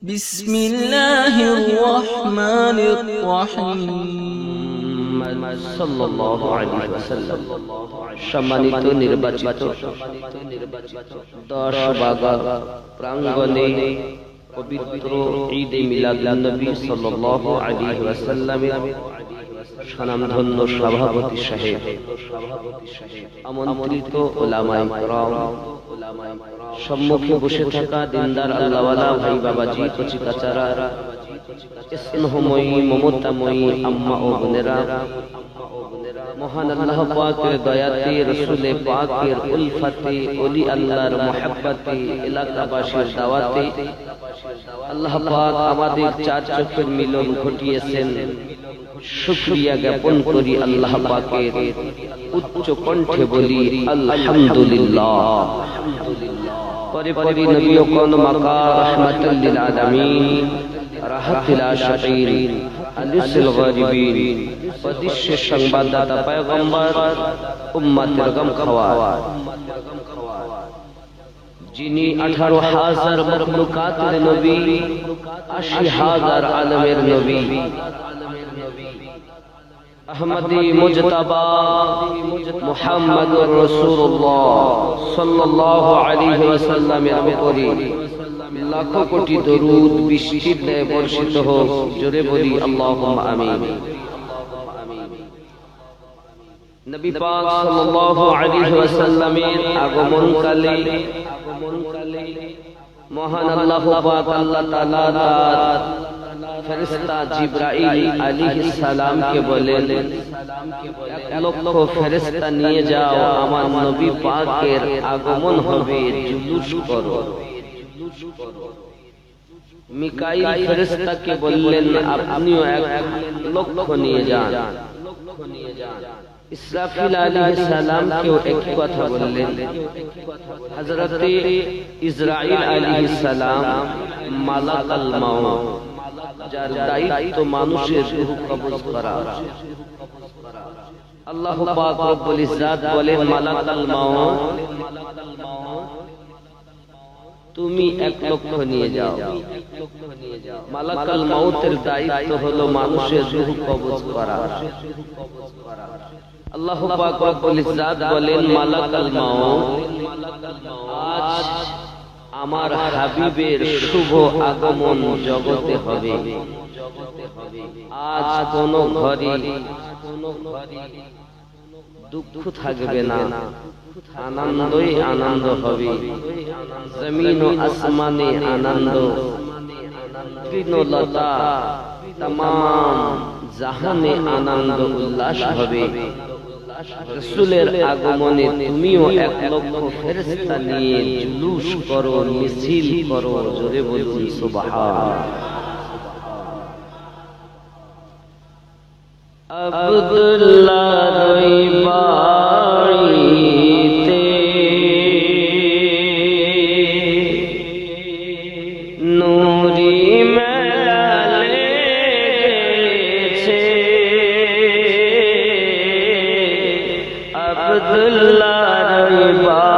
بسم الله الرحمن الرحيم সাল্লাল্লাহু আলাইহি ওয়াসাল্লাম। সম্মানিত নির্বাচিত 10 বাগা প্রাঙ্গণে পবিত্র ঈদ এ মিলাদুন্নবী সাল্লাল্লাহু আলাইহি ওয়াসাল্লামের স্বনামধন্য সভাপতি সাহেব, আমন্ত্রিত উলামায়ে কেরাম, সম্মুখে বসে থাকা দিনদার আল্লাহওয়ালা ভাই বাবাজি, কচিকাচারা, স্নেহময়ী মমতাময়ী আম্মা ও বোনেরা, মহান আল্লাহ পাকের দয়াতে, রাসূলে পাকের উলফতে, ওলি আল্লাহর মুহাব্বতে, এলাকাবাসীর দাওয়াতে আল্লাহ পাক আমাদের চার চোখের মিলন ঘটিয়েছেন। শুকরিয়া জ্ঞাপন করি আল্লাহ পাকের, উচ্চ কণ্ঠে বলি আলহামদুলিল্লাহ। পরে পরে নবী ও কোন মাকা রাহমাতুল লিল আলামিন, রাহতুল আশিকিন, আনিসুল গারিবিন, পদিশ্য সংবাদদাতা পয়গম্বর, উম্মতের গম খাওয়ার, যিনি 18,000 মখলুকাতের নবী, 80,000 আলমের নবী, আহমদী মুজতাবা মুহাম্মদুর রাসূলুল্লাহ সাল্লাল্লাহু আলাইহি ওয়াসাল্লামের উপরে লাখো কোটি দরুদ বৃষ্টির ন্যায় বর্ষিত হোক। জোরে বলি আল্লাহুম্মা আমিন। নবী পাক সাল্লাল্লাহু আলাইহি ওয়াসাল্লামের আগমনকালে মহান আল্লাহ পাক আল্লাহ তাআলা তার ফেরেশতা জিবরাইল আলাইহিস সালামকে বলেন, 1 লক্ষ ফেরেশতা নিয়ে যাও, আমার নবী পাকের আগমন হবে, জুলুস করো। মিকাইল ফেরেশতাকে বললেন, আপনিও 1 লক্ষ নিয়ে যান। ইসরাফিল আলাইহিস সালামকেও একই কথা বললেন। হযরতে ইসরাইল আলাইহিস সালাম মালাকাল মাউত, যার দায়িত্ব মানুষের রূহ কবজ করা। আল্লাহ পাক রব্বুল ইজ্জত বলেন, মালাকাল মাউত, তুমি 1 লক্ষ নিয়ে যাও। মালাকাল মাউতের দায়িত্ব হলো মানুষের রূহ কবজ করা। আল্লাহ পাক রব্বুল ইজ্জত বলেন, মালাকাল মাউত, আজ আমার হাবিবের শুভ আগমন জগতে হবে। আজ কোন ঘরে দুঃখ থাকবে না, আনন্দই আনন্দ হবে। জমিন ও আসমানে আনন্দ, তৃণলতা तमाम জাহানে আনন্দ উল্লাস হবে। রাসূলের আগমনে তুমিও 1 লক্ষ ফেরেশতা নিয়ে জুলুস করো, মিছিল করো। জোরে বলুন সুবহান। আব্দুল্লাহ রইবাইতে নূরি মেলা লেগেছে, আব্দুল্লাহ রইবাইতে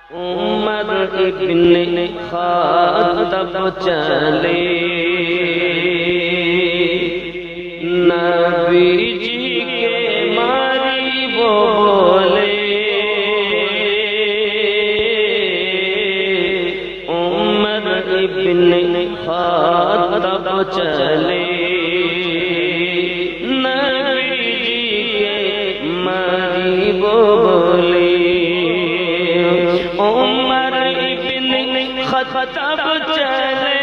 उमर इब्ने खात्तब चले नबी जी के मारी वो बोले उमर इब्ने खात्तब चले नबी जी के मारी वो बोले उमर इब्ने खात्तब चले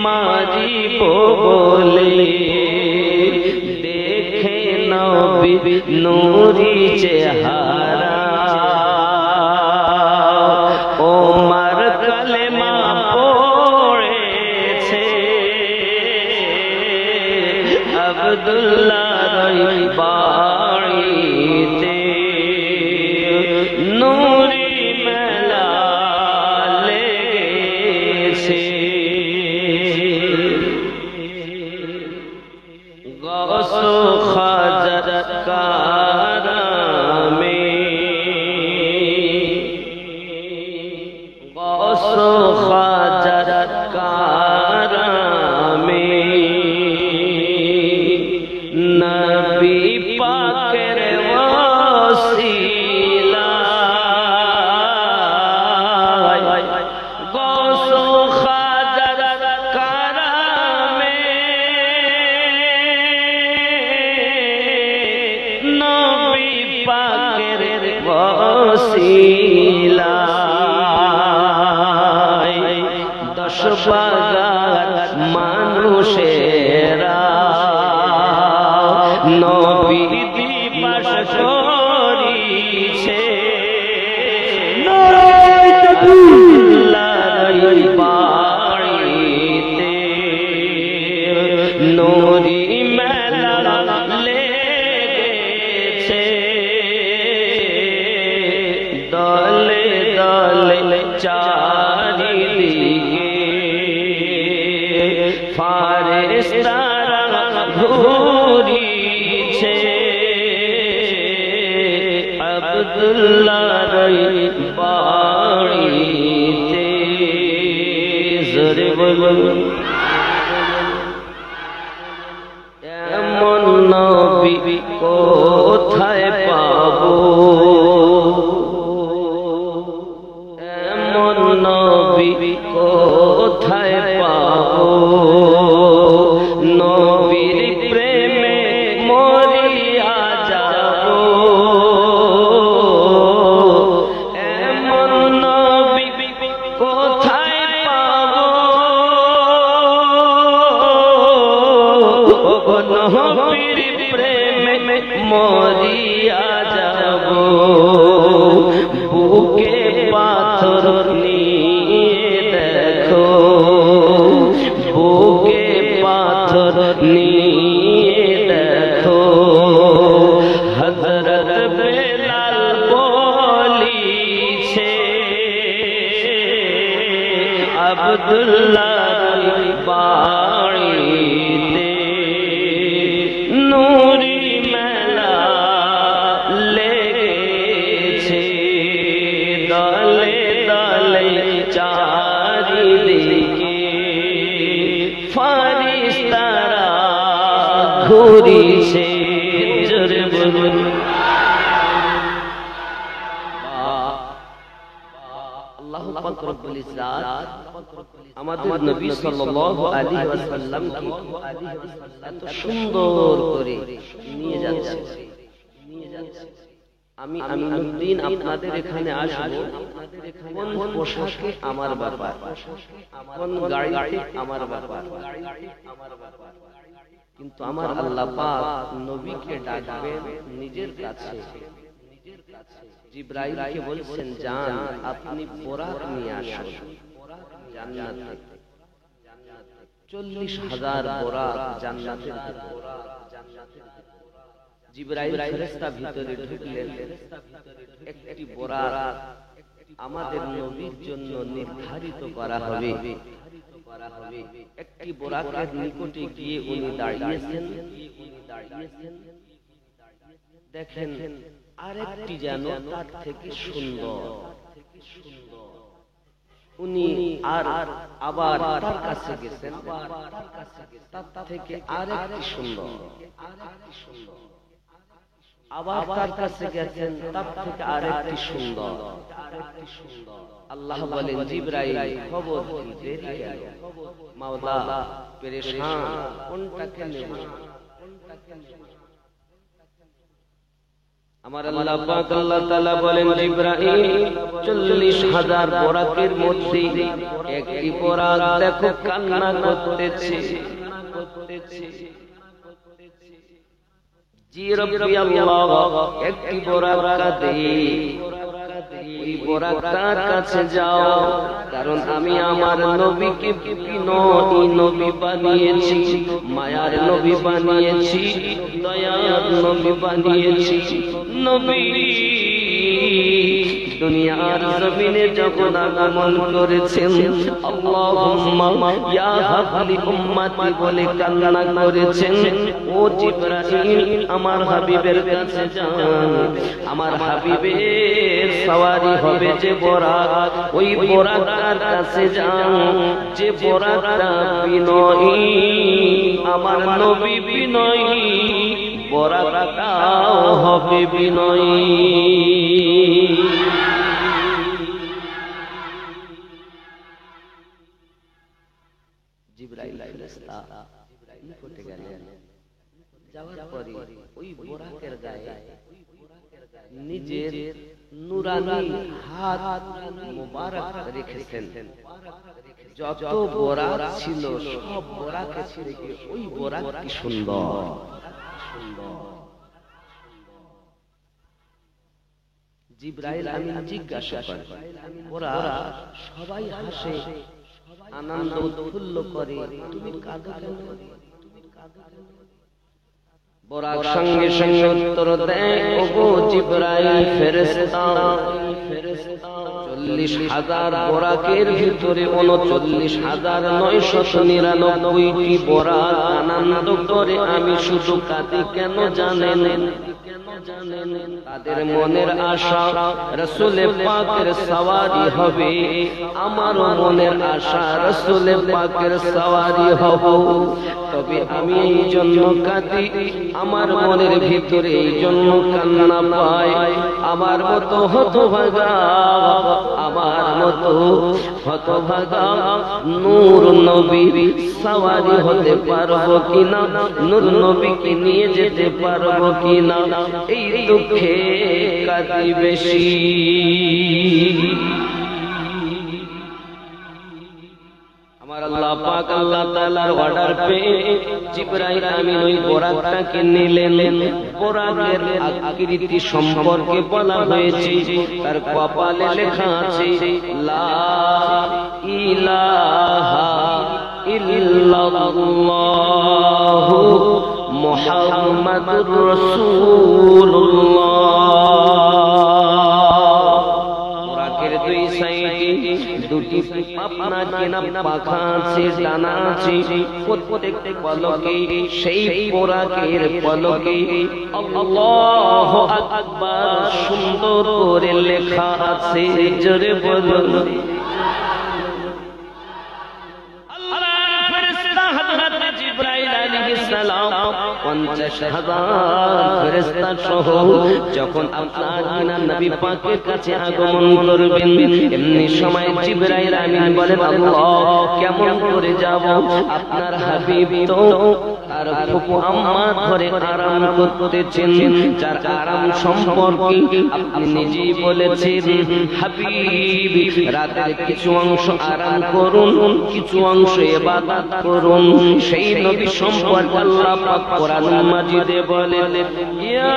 मारी बोले देखे नबी नूरी चेहरा उमर कलेमा पढ़ेছে আব্দুল্লাহর বাড়িতে নূরি মেলা লেগেছে गौसो खाजत कारमे गौसो खाजत कारमे नबी पाकेर वसीला गौसो खाजत कारमे नबी पाकेर वसीला दश बागार মানুষেরা নবী দিবস করিছে আল্লাহর বাড়িতে নূরি মেলা লেগেছে দলে দলে চারিদিকে ফারেস্তারা ঘুরিছে আব্দুল্লাহর বাড়িতে জোরে বলুন এমন নবী কোথায় পাবো এমন নবী কোথায় পাবো নবীর প্রেমে মরিয়া যাবো এমন নবী কোথায় পাবো নবীর প্রেমে মরিয়া যাবো বুকে পাথর নিয়ে দেখো বুকে পাথর নিয়ে দেখো হযরত বেলাল বলিছে আব্দুল্লাহর বাড়িতে নূরি মেলা লেগেছে দলে দলে চারিদিকে ফারিস্তারা ঘুরিছে জোরে বলুন আল্লাহু পাক রব্বুল ইজ্জাত আমাদের নবী সাল্লাল্লাহু আলাইহি ওয়াসাল্লাম কি এত সুন্দর করে নিয়ে যাচ্ছে আমি আমিনুদ্দিন আপনাদের এখানে আসব কোন পোশাকে আমার ব্যাপার কোন গাড়িতে আমার ব্যাপার কিন্তু আমার আল্লাহ পাক নবীকে ডাকবেন নিজের কাছে জিবরাইলকে বলছেন যান আপনি বোরাক নিয়ে আসুন জান্নাত 40,000 বোরাক জান্নাতের জিবরাইল ফেরেশতা ভিতরে ঢুকলেন একটি বোরাক আমাদের নবীর জন্য নির্ধারিত করা হবে। একটি বোরাকের নিকটে গিয়ে উনি দাঁড়িয়েছেন। দেখেন আরেকটি যেন তার থেকে সুন্দর। উনি আবার তার কাছে গেছেন, তার থেকে আরেকটি সুন্দর। আবার তার কাছে গেছেন, তার থেকে আরেকটি সুন্দর। আল্লাহ বলেন, জিবরাইল খবর কি, দেরি কেন? মাওলা পেরেশান, কোনটাকে নেব? আমার আল্লাহ পাক আল্লাহ তাআলা বলেন, জিবরাইল ৪০,০০০ বোরাকের মধ্যে একটি বোরাক দেখো কান্না করতেছে। জি রব্বি আল্লাহ, একটি বোরাক কাঁদে। ওই বোরাকটার কাছে যাও, কারণ আমি আমার নবীকে বিনয়ী নবী বানিয়েছি, মায়ার নবী বানিয়েছি, দয়ার নবী বানিয়েছি। নবী দুনিয়ার জমিনে যখন আগমন করেছেন, আল্লাহুম্মা ইয়া হাবলি উম্মতি বলে কান্না করেছেন। ও জিবরাইল, আমার হাবিবের কাছে যান। আমার হাবিবের সওয়ারি হবে যে বোরাক, ওই বোরাকটার কাছে যান, যে বোরাকটা বিনয়ী, আমার নবী বিনয়ী, বোরাকটাও হবে বিনয়ী। জিবরাইল ফেরেশতা নিকটে গেলেন। যাওয়ার পরে ওই বোরাকের গায়ে নিজের নূরানি হাত মুবারক রেখেছেন। যত বোরাক ছিল সব বোরাকের থেকে ওই বোরাকটি সুন্দর। জিবরাইল আমিন জিজ্ঞাসা করেন, ওরা সবাই হাসে, আনন্দ উৎফুল্ল করে, তুমি কাঁদো কেন? বোরাক সঙ্গে সঙ্গে উত্তর দেয়, ওগো জিবরাইল ফেরেশতা, ৪০,০০০ বোরাকের ভিতরে ৩৯,৯৯৯টি বোরাক আনন্দ করে, আমি শুধু কাঁদি কেন জানেন? তাদের মনের আশা রাসূলে পাকের সওয়ারি হবে, আমারও মনের আশা রাসূলে পাকের সওয়ারি হব। তবে আমি এই জন্য কাঁদি, আমার মনের ভিতরে এই জন্য কান্না পাই, আমার মতো হতভাগা, আমার মতো হতভাগা নূর নবী সওয়ারি হতে পারবো কিনা, নূর নবীকে নিয়ে যেতে পারবো কিনা, এই দুঃখে কাঁদি বেশি। আমার আল্লাহ পাক আল্লাহ তাআলার অর্ডার পেয়ে জিবরাইল আমিন ওই বোরাকটাকে নিলেন। বোরাকের আকৃতি সম্পর্কে বলা হয়েছে, তার কপালে লেখা আছে লা ইলাহা ইল্লাল্লাহু মুহাম্মাদুর রাসূলুল্লাহ। বোরাকের দুই সাইডে দুটি পাপনা কেনা পাখা আছে, ডানা আছে, প্রত্যেকটা পলকে সেই বোরাকের পলকে আল্লাহু আকবার সুন্দর করে লেখা আছে। জোরে বলুন। সালাম 50,000 ফেরেশতা সহ যখন আপনার মিনার নবী পাকের কাছে আগমন করবেন, এমনি সময় জিবরাইল আমিন বলেন, আল্লাহ কেমন করে যাব? আপনার হাবিব তো তার ফুফু আম্মা ঘরে আরাম করতেছেন, যার আরাম সম্পর্কে আপনি নিজেই বলেছেন, হাবিব রাতের কিছু অংশ আরাম করুন, কিছু অংশ ইবাদত করুন। সেই নবী সম্পর্কে আল্লাহ পাক কোরআন মাজিদে বলেন, ইয়া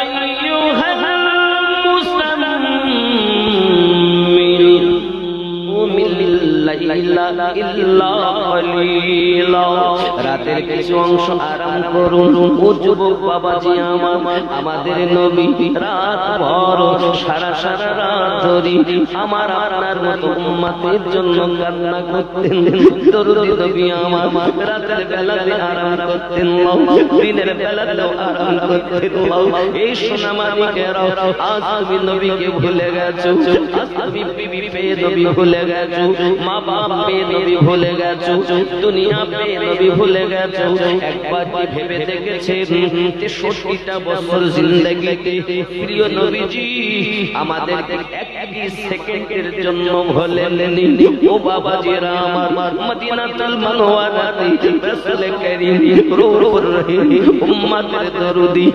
আইয়ুহাল মুসাম্মিল কুমিল লাইলা ইল্লা কলিলা, রাতের কিছু অংশ আরাম করুন। ও যুবক বাবাজি আমার, আমাদের নবী রাত ভর সারা সারা রাত ধরে আমার আপনার মতো উম্মতের জন্য কান্না করতেন। দরুদ নবী আমার রাতের বেলাতে আরাম করতেন, দিনের বেলাতেও আরাম করতেন। এই সোনা মানিকেরাও, আজ তুমি নবীকে ভুলে গেছো, আজ তুমি বিবি পেয়ে নবী ভুলে গেছো, মা বাপ পেয়ে নবী ভুলে গেছো, দুনিয়া পেয়ে নবী ভুলে গেছো। একবার কি ভেবে দেখেছেন 63টা বছর জিন্দেগিতে প্রিয় নবীজি আমাদের একটি সেকেন্ডের জন্য ভুলেননি? ও বাবাজিরা আমার, মদিনাতুল মুনাওয়ারাতে রাসূল কারীম রূহুর রহিম উম্মতের দরুদি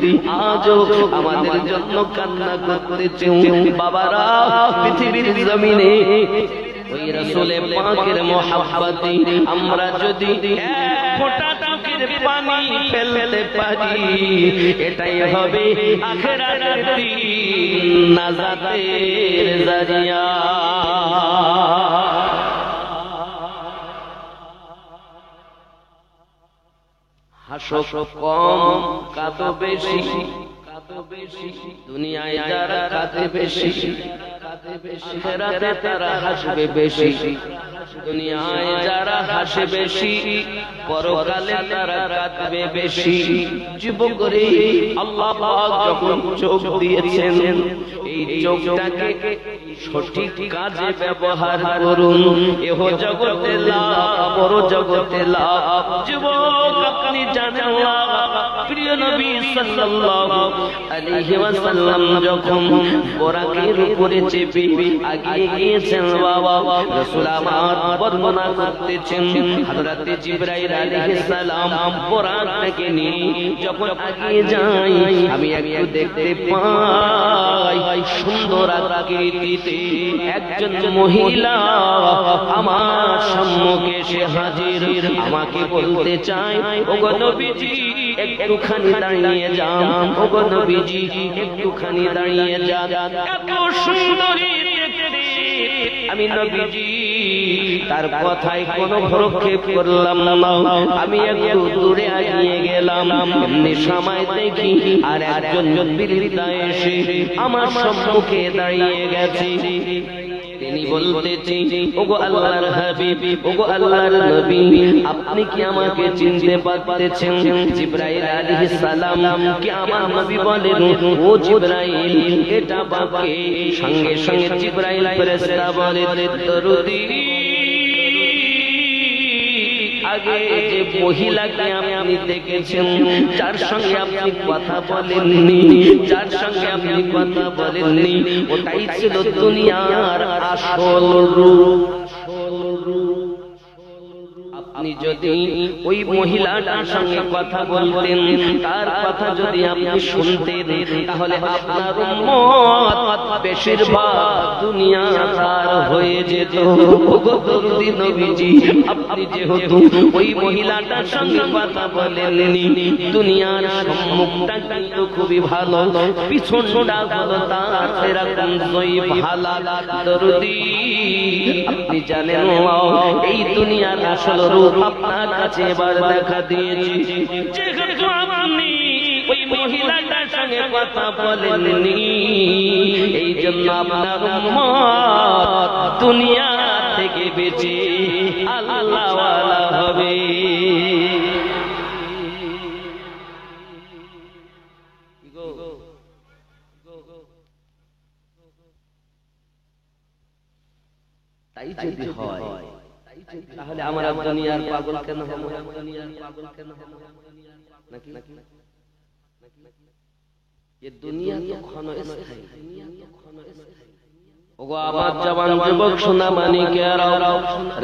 আজও আমাদের জন্য কান্না করতেছেন। বাবারা, পৃথিবীর জমিনে ওই রাসূলে পাকের মহব্বতে আমরা যদি এক ফোঁটা চোখের পানি ফেলতে পারি, এটাই হবে আখিরাতের দিন নাজাতের জারিয়া। হাসো কম, কাঁদো বেশি, দুনিয়ায় যারা কাঁদে বেশি, আখিরাতে তারা হাসবে বেশি। দুনিয়ায় যারা হাসে বেশি, পরকালে তারা কাঁদবে বেশি। যুবক রে, আল্লাহ পাক যখন চোখ দিয়েছেন, এই চোখটাকে সঠিক কাজে ব্যবহার করুন। এহ জগতে লাভ, পর জগতে লাভ। যুবক, আপনি জানেন না, প্রিয় নবী সাল্লাল্লাহু আলাইহি ওয়াসাল্লাম যখন বোরাকের উপরে চেপে আগিয়ে গিয়েছেন, বাবা রাসূল আমার বর্ণনা করতেছেন, হযরত জিবরাইল আলাইহিস সালাম বোরাককে নিয়ে যখন আগিয়ে যায়, আমি একটু দেখতে পাই সুন্দর আকৃতিতে একজন মহিলা আমার সম্মুখে এসে হাজির। আমাকে বলতে চাই, ওগো নবীজি একটুখানি দাঁড়িয়ে যান, ওগো নবীজি একটুখানি দাঁড়িয়ে যান। এত সুন্দরী দেখতে আমি নবীজি তার কথায় কোনো ভ্রুক্ষেপ করলাম না। আমি একটু দূরে এগিয়ে গেলাম, এমনি সময় দেখি আর একজন বৃদ্ধা এসে আমার সম্মুখে দাঁড়িয়ে গেছে। তিনি বলতেছেন, ওগো আল্লাহর হাবিব, ওগো আল্লাহর নবী, আপনি কি আমাকে চিনতে পারতেছেন? জিবরাইল আলাইহিস সালাম কি আমার নবী বলেন, ও জিবরাইল এটা বাকে। সঙ্গে সঙ্গে জিবরাইল ফেরেশতা বলে, দরুদি আগে যে মহিলাকে আপনি দেখেছেন, যার সঙ্গে আপনি কথা বলেননি, যার সঙ্গে আপনি কথা বলেননি, ওটাই ছিল দুনিয়ার আসল রূপ। আপনি যদি ওই মহিলাটার সঙ্গে কথা বলতেন, তার কথা যদি আপনি শুনতেন, তাহলে আপনার উম্মত বেশিরভাগ দুনিয়া পার হয়ে যেত। ওগো দরুদি নবীজি, আপনি যেহেতু ওই মহিলাটার সঙ্গে কথা বলেননি, দুনিয়ার সম্মুখটা কিন্তু খুবই ভালো, পিছনটা হলো তার সেরকম জয়ীফ হালাল। দরুদি আপনি জানেন এই দুনিয়ার আসল রূপ আপনার কাছে এবার দেখা দিয়েছি। যেহেতু আপনি ওই মহিলাটার সঙ্গে কথা বলেননি, এই জন্য আপনার উম্মত দুনিয়া থেকে বেঁচে আল্লাহওয়ালা হবে। তাই যদি হয়, তাহলে আমরা দুনিয়ার পাগল কেন হব? নাকি এই দুনিয়া তো ক্ষণস্থায়ী। ওগো আমার জওয়ান যুবক সোনা মানিকেরাও,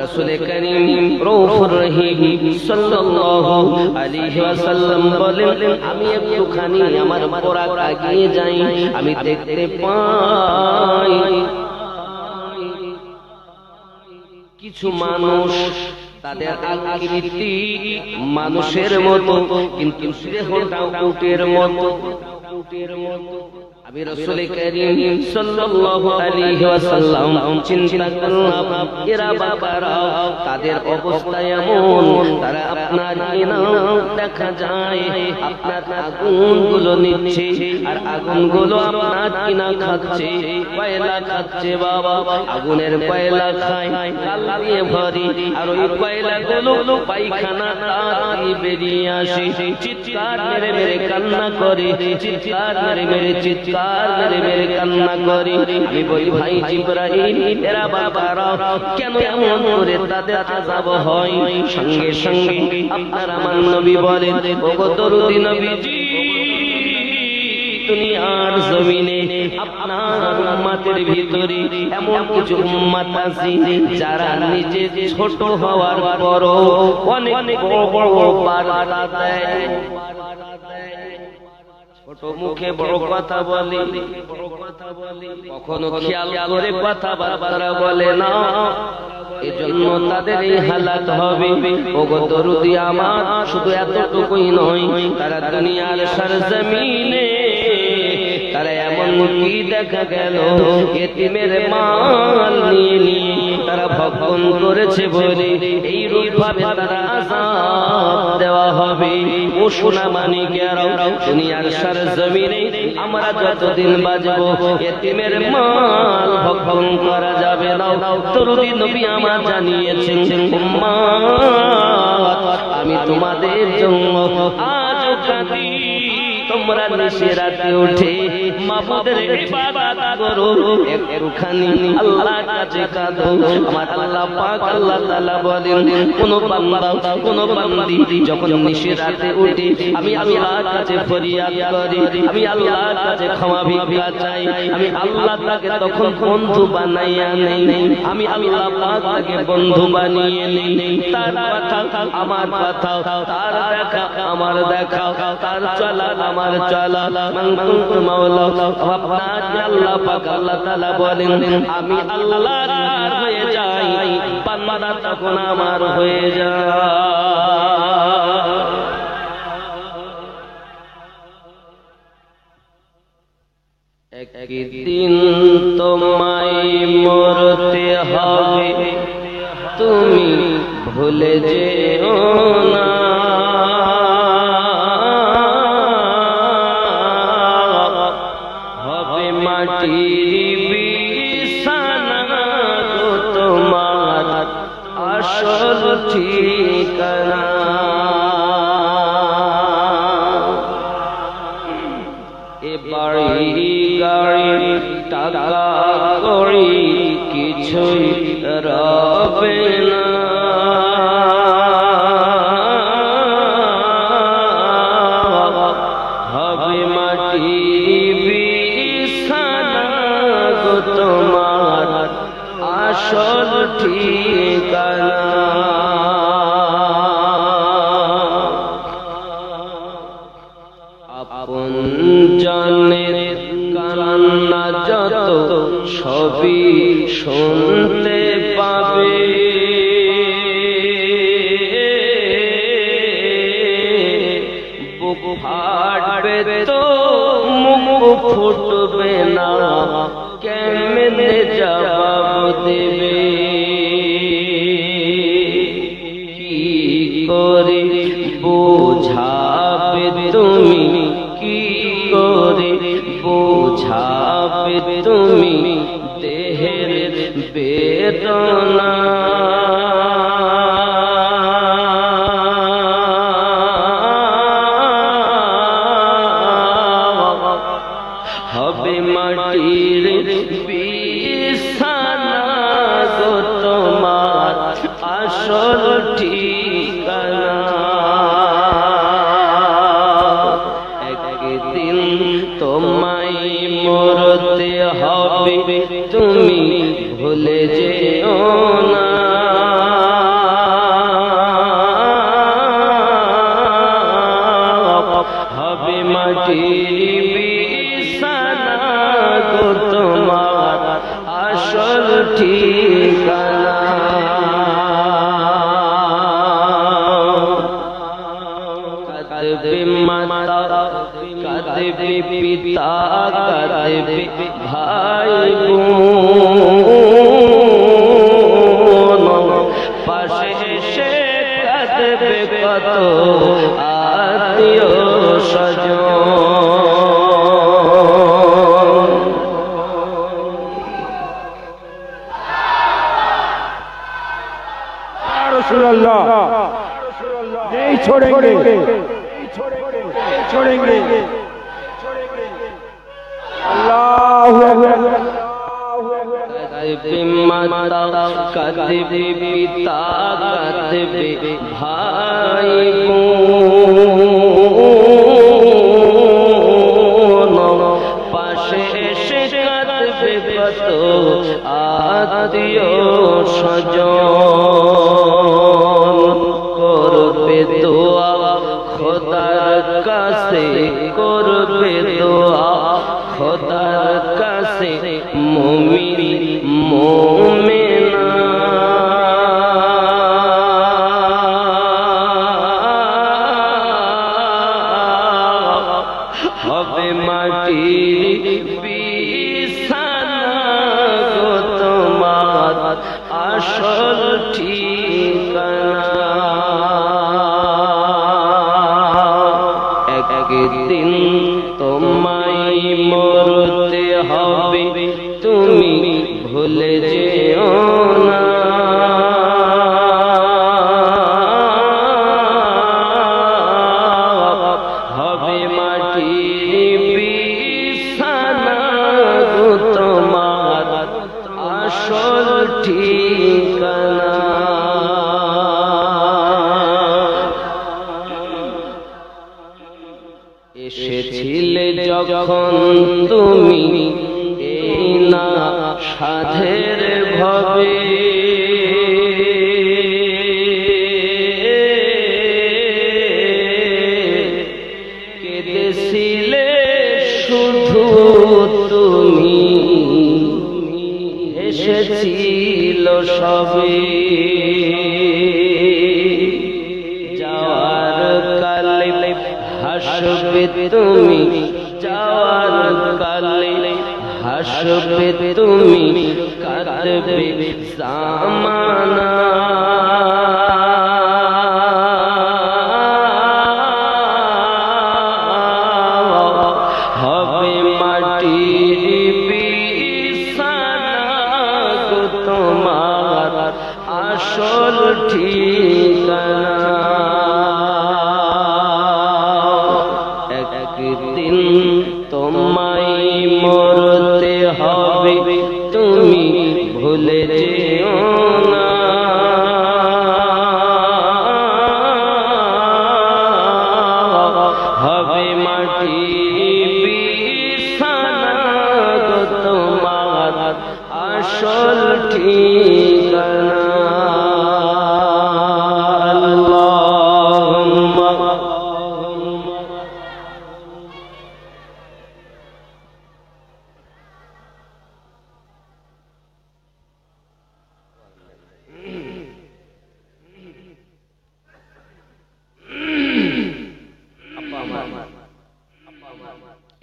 রাসূল কারীম রউফুর রহিম সাল্লাল্লাহু আলাইহি ওয়াসাল্লাম বলেন, আমি একটুখানি আমার পোরাক আগিয়ে যাই, আমি দেখতে পাই কিছু মানুষ, তাদের আকৃতি মানুষের মতো, কিন্তু দেহটা উটের মতো। আমি রাসূল কারীম সাল্লাল্লাহু আলাইহি ওয়াসাল্লাম চিন্তা করলাম এরা বাকারা তাদের অবস্থা এমন তারা আপনার ইনাম দেখা যায় আপনার আগুনগুলো নিচ্ছে আর আগুনগুলো আপনার কিনা খাচ্ছে কয়লা খাচ্ছে বাবা আগুনের কয়লা খায় গাল দিয়ে ভরি আর ওই কয়লাগুলো পায়খানা তাড়াতাড়ি বেরিয়ে আসে চিৎকার মেরে মেরে কান্না করে চিৎকার মেরে মেরে চিৎকার মেরে মেরে কান্না করে আমি বলি ভাই জিবরাইল এরা বাবারা কেন এমন করে তাদের আযাব হয় সঙ্গে সঙ্গে আপনার আমার নবী বলেন ওগো দরুদি নবীজি দুনিয়ার জমিনে আপনার উম্মতের ভিতরে এমন কিছু উম্মত আছে যারা নিজে ছোট হওয়ার পরও অনেক বড় বার্তা দেয় ছোট মুখে বড় কথা বলে কখনো খেয়াল করে কথাবার্তা বলে না এজন্য তাদের এই হালাত হবে ওগো দরুদি আমার শুধু এতটুকুই নয় তারা দুনিয়ার সরজমিনে তারা এমন কি দেখা গেল এতিমের মাল নিয়ে নিয়ে তারা ভক্ষণ করেছে বলে এই রূপভাবে তারা আযাব দেওয়া হবে ও সোনা মানিকেরাও দুনিয়ার সরজমিনে আমরা যতদিন বাঁচবো এতিমের মাল ভক্ষণ করা যাবে না দরুদি নবী আমার জানিয়েছেন উম্মত আমি তোমাদের জন্য আজ কাঁদি তোমরা নিশে রাতে উঠে মাবুদের ইবাদত করো একটুখানি আল্লাহর কাছে কাঁদো আমার আল্লাহ পাক আল্লাহ তাআলা বলেন কোন বান্দা কোন বান্দি যখন নিশে রাতে উঠে আমি আল্লাহর কাছে ফরিয়াদ করি আমি আল্লাহর কাছে ক্ষমা ভিক্ষা চাই আমি আল্লাহ তাকে তখন বন্ধু বানাইয়া নেই আমি আল্লাহ পাক তাকে বন্ধু বানিয়ে নেই তার কথা আমার কথা তার দেখা আমার দেখা তার চলা আমার চলা মাওলা আপনাকে আল্লাহ পাক আল্লাহ তাআলা বলেন আমি আল্লাহর হয়ে যাই বান্দা তখন আমার হয়ে যায় একদিন তোমায় মরতে হবে তুমি ভুলে যেও না হবে মাটির বিছানা তো তোমার আসল ঠিকানা এ বাড়ি গাড়ি টাকা কড়ি কিছুই রবে না হবে মাটি বিছানা গো তোমার আসল ঠিকানা আপন জনের কান্না যত সবই শুনতে পাবে বুক ফাটবে তো মুখ ফুটবে না কেমনে জবাব দেবে কি করে বোঝাবে তুমি কি করে বোঝাবে তুমি দেহের বেদনা হবে মাটির বিছানা গো তোমার আসল ঠিকানা একদিন তোমায় মরতে হবে তুমি ভুলে যেও না হবে মাটির বিছানা গো তোমার আসল ঠিকানা কাঁদবে মাতা কাঁদবে পিতা কাঁদবে ভাই বোন পাশে এসে কাঁদবে কত আত্মীয় স্বজন नहीं छोड़ेंगे अल्लाहु अकबर कदबे माता कदबे पिता कदबे भाई बोन पाशे एशे कदबे कत आत्मीय स्वजन করবে দোয়া খোদার কাছে করবে দোয়া খোদার কাছে মুমিন মুমিনা হবে মাটির বিছানা গো তোমার আসল ঠিকানা একদিন তোমায় মরতে হবে তুমি ভুলে যেও না হবে মাটির বিছানা গো তোমার আসল ঠিকানা এসেছিলে যখন তুমি এই না সাধের ভবে কেঁদেছিলে শুধু তুমি এসেছিল সবে যাওয়ার কালে হাসবে তুমি যাওয়ার কালে হাসবে তুমি কাঁদবে জামানা হবে মাটির বিছানা গো তোমার আসল ঠিকানা একদিন তোমায় মরতে হবে তুমি ভুলে যেও না হবে মাটির বিছানা গো তোমার আসল ঠিকানা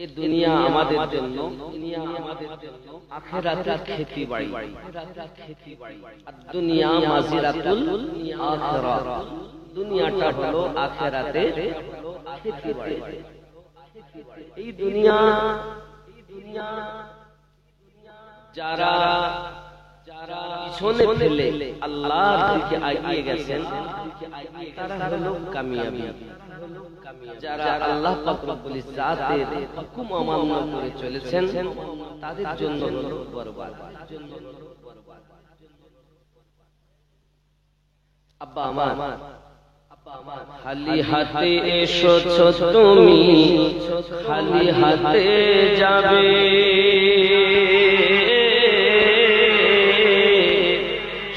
এই দুনিয়া আমাদের জন্য আখিরাতের খেতিবাড়ি আর দুনিয়া মাজিরাতুল আখিরাত দুনিয়াটা হলো আখিরাতের খেতিবাড়ি এই দুনিয়া যারা পিছনে ফেলে আল্লাহর দিকে এগিয়ে গেছেন তারা হলো কামিয়াবি যারা আল্লাহ পাক রব্বুল ইজ্জাতের হুকুম অমান্য করে চলেছেন তাদের জন্য হলো বরবাদ আব্বা আমার খালি হাতে এসেছো তুমি খালি হাতে যাবে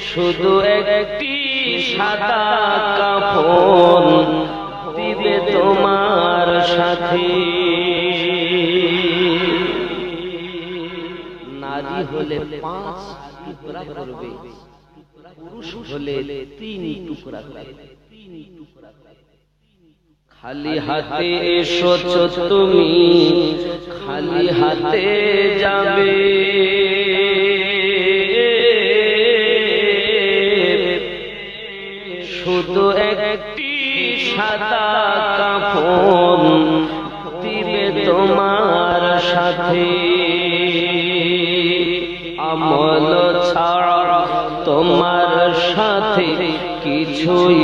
শুধু একটি সাদা কাফন দিবে তোমার সাথে নারী হলে 5 টুকরা করবে পুরুষ হলে 3 টুকরা করবে খালি হাতে এসেছো তুমি, খালি হাতে যাবে। শুধু একটি সাদা কাফন দিবে তোমার সাথে, আমল ছাড়া তোমার সাথে কিছুই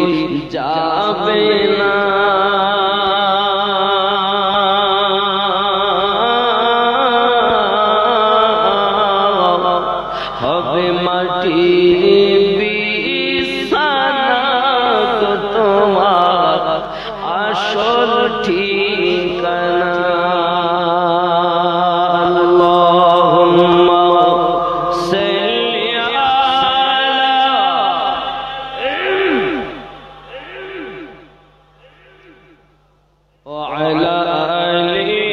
যাবে না। হবে মাটি বিছানা তো তোমার আসল ঠিকানা। আল্লাহুম্মা সাল্লি আলা আলি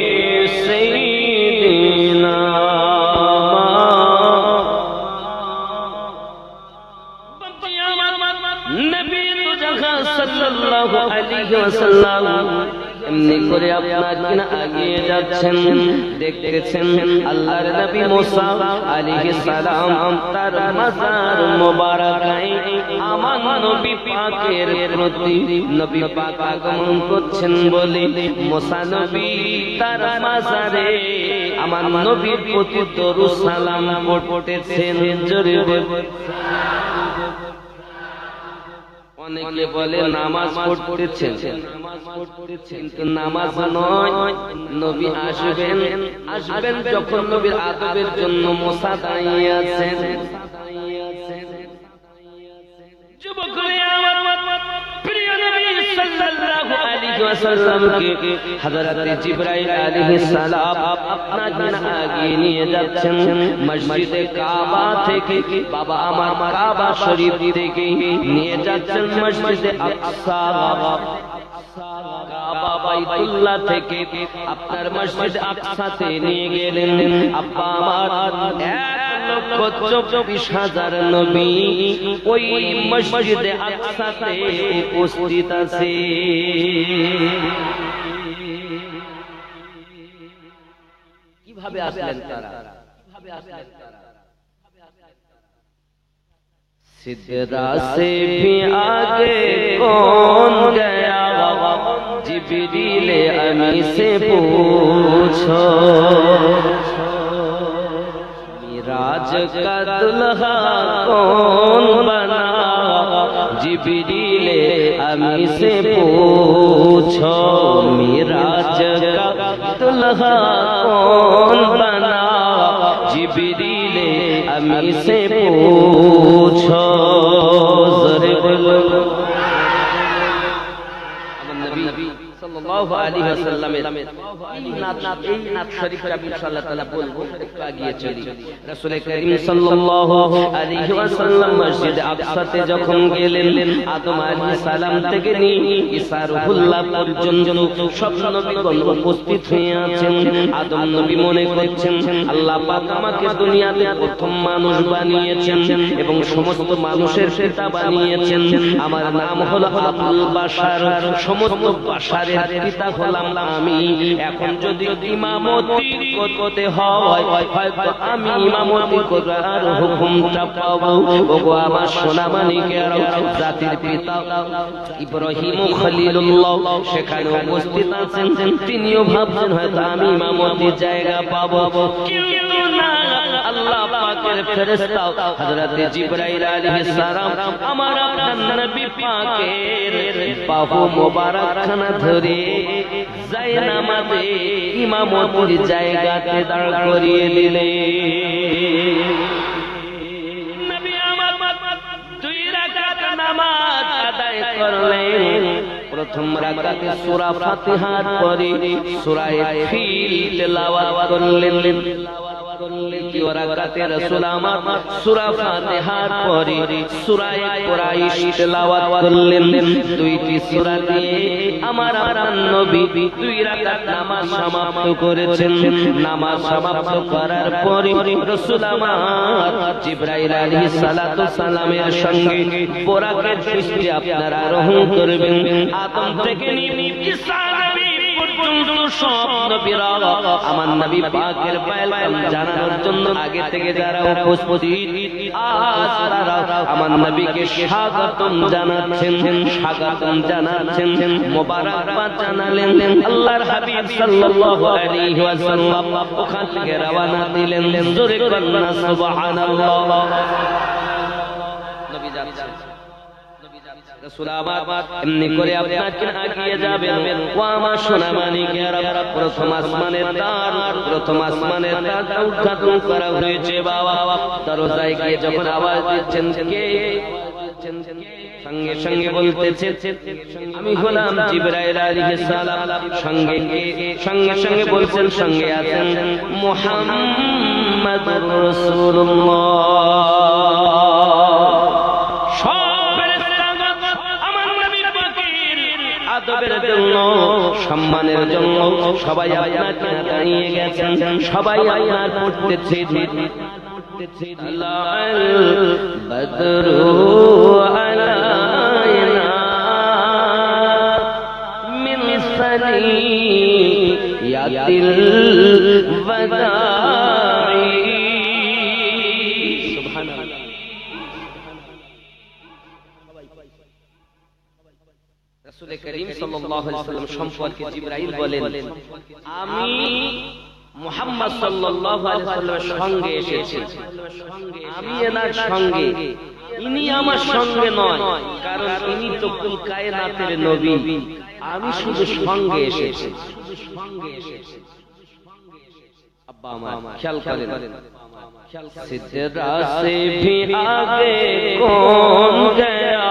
সাইয়্যিদিনা নবী তো জাগা সাল্লাল্লাহু আলাইহি ওয়াসাল্লাম এমনি করে আপনার কিনা আগিয়ে যাচ্ছেন। দেখতেছেন আল্লাহর নবী মুসা আলাইহিস সালাম তার মাজার মোবারকায় আমার নবী পাকের প্রতি নবী পাক আগমন করছেন বলে মুসা নবী তার মাজারে আমার নবীর প্রতি দরুদ সালাম পড়তেছেন। জোরে অনেকে বলে নামাজ পড়তেছেন, কিন্তু নামাজ নয়, নবী আসবেন। আসবেন যখন নবীর আদবের জন্য মুসা দাঁড়িয়ে আছেন। প্রিয় নবী সাল্লাল্লাহু আলাইহি ওয়াসাল্লামকে হযরত জিবরাইল আলাইহিস সালাম আপনার আগিয়ে নিয়ে যাচ্ছেন মসজিদে কাবা থেকে। বাবা আমার কাবা শরীফ থেকে নিয়ে যাচ্ছেন মসজিদে আকসা। কাবা বাইতুল্লাহ থেকে আপনার মসজিদ আকসাতে নিয়ে গেলেন। আব্বা আমার 1,24,000 নবী ওই মসজিদে আকসাতে উপস্থিত আছে। কিভাবে আসলেন তারা? सिदरा से भी आगे कौन गया, जिब्रील अमी से पूछो। मिराज का दुल्हा कौन बना, जिब्रील अमी से पूछो। मिराज का दुल्हा कौन बना, जिब्रील अमी से पूछो। ज़रे बोलो नबी সাল্লাল্লাহু আলাইহি ওয়াসাল্লামের এই নাত শরীফটা ইনশাআল্লাহ তাআলা বলবো। একটু আগিয়ে চলি। রাসূল করিম সাল্লাল্লাহু আলাইহি ওয়াসাল্লাম মসজিদ আকসাতে যখন গেলেন, আদম আলাইহিস সালাম থেকে নিয়ে ঈসা রুহুল্লাহ পর্যন্ত সব নবীগণ উপস্থিত হয়ে আছেন। আদম নবী মনে করছেন আল্লাহ পাক আমাকে দুনিয়াতে প্রথম মানুষ বানিয়েছেন এবং সমস্ত মানুষের পিতা বানিয়েছেন। আমার নাম হলো আবুল বাশার, সমস্ত বাশারের পিতা হলাম আমি। এখন যদি ইমামতি করতে হয়, হয়তো আমি ইমামতি করার হুকুমটা পাবো। ওগো আমার সোনা মানিকের জাতির পিতা ইব্রাহিম খলিলুল্লাহ সেখানে উপস্থিত আছেন। তিনিও ভাবছেন হয়তো আমি ইমামতির জায়গা পাবো, কিন্তু না, আল্লাহ পাকের ফেরেশতা হযরত জিবরাইল আলাইহিস সালাম আমার আপনার নবী পাকের বাহু মোবারক খানা ধরে জায়নামাজে ইমামতির জায়গাতে দাঁড় করিয়ে দিলেন। নবী আমার 2 রাকাত নামাজ আদায় করলেন। প্রথম রাকাতে সূরা ফাতিহার পরে সূরা ফিল তেলাওয়াত করলেন। দ্বিতীয় রাকাতে রাসূল আমার সূরা ফাতিহার পরে সূরা কুরাইশ তেলাওয়াত করলেন। দুইটি সূরা দিয়ে আমার নবী দুই রাকাত নামাজ সমাপ্ত করেছেন। নামাজ সমাপ্ত করার পরে রাসূল আমার জিবরাইল আলাইহিস সালাতু সালামের সঙ্গে বোরাকের সৃষ্টি আপনারা আরোহণ করবেন। আদম থেকে নিয়ে ঈসা নবী পর্যন্ত সব নবীরা আমার নবী পাকের পয়গাম জানানোর জন্য আগে থেকে যারা উপস্থিত আমার নবীকে স্বাগতম জানাচ্ছেন মোবারকবাদ জানালেন। আল্লাহর হাবিব সাল্লাল্লাহু আলাইহি ওয়াসাল্লাম ওখান থেকে রওনা দিলেন। জোরে বলুন সুবহানাল্লাহ। নবী যাচ্ছেন, রাসূল আমার এমনি করে আপনাকে আগিয়ে যাবেন। ও আমার সোনা মানিকেরা, প্রথম আসমানের দ্বার উদ্ঘাটন করা হয়েছে। বাবা দরজায় গিয়ে যখন আওয়াজ দিচ্ছেন কে, সঙ্গে সঙ্গে বলতেছেন আমি হলাম জিবরাইল আলাইহিস সালাম। সঙ্গে সঙ্গে বলছেন, সঙ্গে আছেন মুহাম্মাদুর রাসূলুল্লাহ। আদবের জন্য, সম্মানের জন্য সবাই আপনাকে দাঁড়িয়ে গেছেন, সবাই আপনার পড়তেছে আল্লাহ বদরু আলাইনা মিন সানিয়াতিল ওয়াদাই। সুবহানাল্লাহ। রাসূল করিম সাল্লাল্লাহু আলাইহি ওয়াসাল্লাম সম্পর্কে জিবরাইল বলেন, আমি মুহাম্মদ সাল্লাল্লাহু আলাইহি ওয়াসাল্লামের সঙ্গে এসেছি। আমি এনার সঙ্গে, ইনি আমার সঙ্গে নয়, কারণ ইনি তো কুল কায়নাতের নবী। আমি শুধু সঙ্গে এসেছি। আব্বা আমার খেয়াল করেন, सिदरा से भी आगे कौन गया,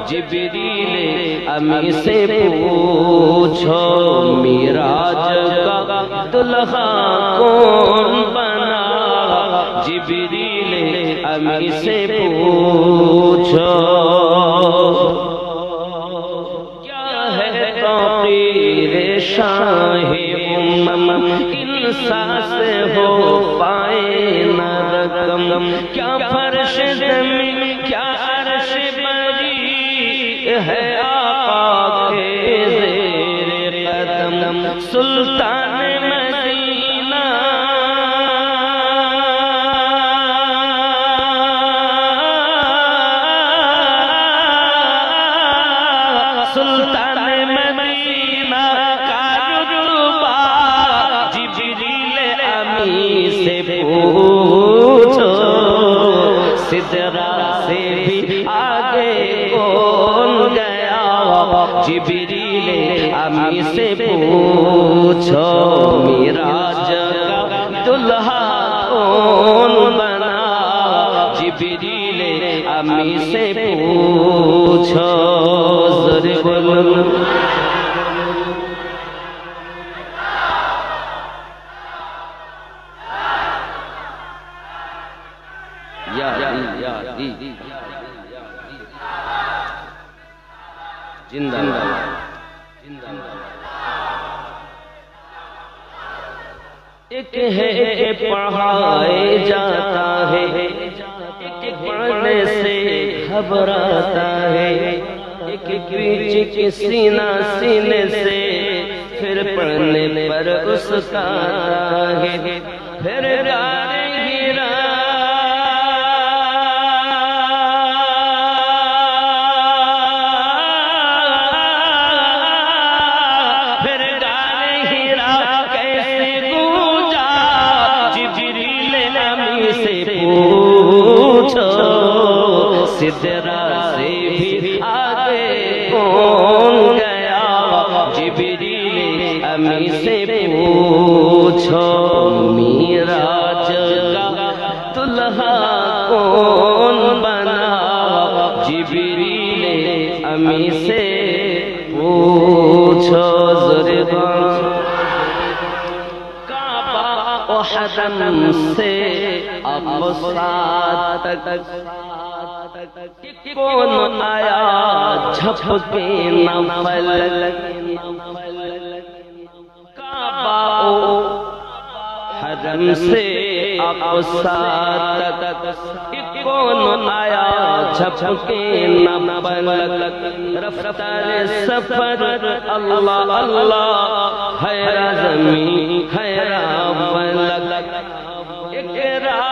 जिब्रील अमी से पूछो मिराज का दुल्हा कौन बना, जिब्रील अमी से पूछो क्या है तौक़ीर शाहे उम्मम, इंसान से हो पाए न रकम, क्या फर्श ज़मीन क्या अर्श बरी है आका के ज़ेरे कदम, सुल्तान मदीना सुल्तान मदीना का रुतबा, जिब्रील अमी से पूछो सिदरा से भी आगे कौन गया, जिब्रील अमी से पूछो मिराज का दुल्हा कौन बना, जिब्रील अमी से पूछो। ज़ोरे बोलो या जिंदाबाद एक है पढ़ाए जाता है, एक पढ़ने से घबराता है, एक बीच के सीना सीने से फिर पढ़ने पर उसका है, फिर गाने गिरा सिदरा से भी आगे कौन गया, जिब्रील अमी से पूछो मिराज का दुल्हा कौन बना, जिब्रील अमी से पूछो। ज़ोरे काबा ओ हरम से अबसात तक कौन आया झपके नफल काबा ओ हरम से अबसात तक कौन आया झपके नफल रफ्तार सफर अल्लाह अल्लाह हैरा ज़मीं हैरा फलक इकरा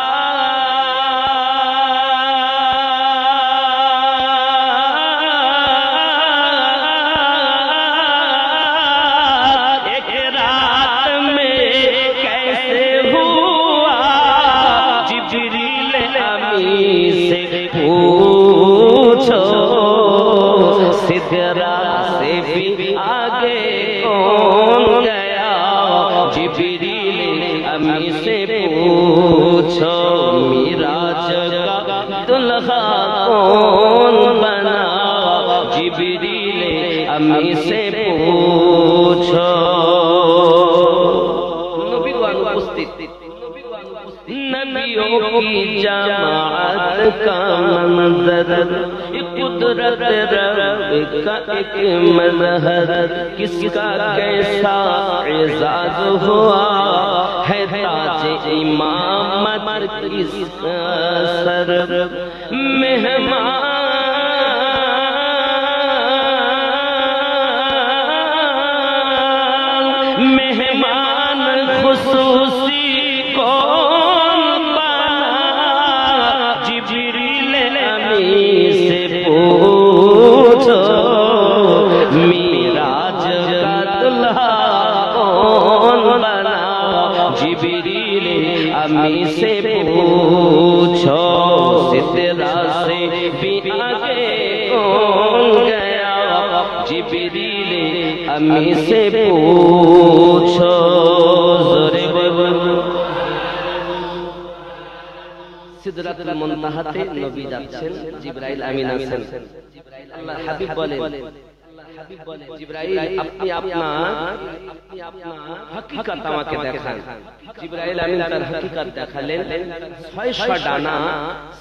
अम्मी से पूछो नबियों की जमात का मंजर कुदरत रब का एक मजहर किसका कैसा एजाज हुआ है ताज इमामत किसका सर मेहमान अम्मी से पूछो सिदरा से भी आगे कौन गया जिब्रील अम्मी से पूछो जोरे बोलो सिदराতুল মুনতাহাতে নবী যাচ্ছেন জিবরাইল আমিন আছেন আল্লাহর হাবিব বলেন জিবরাইল আপনি আপনার হকিকত আমাকে দেখান জিবরাইল আমিন তার হকিকত দেখালেন 600 ডানা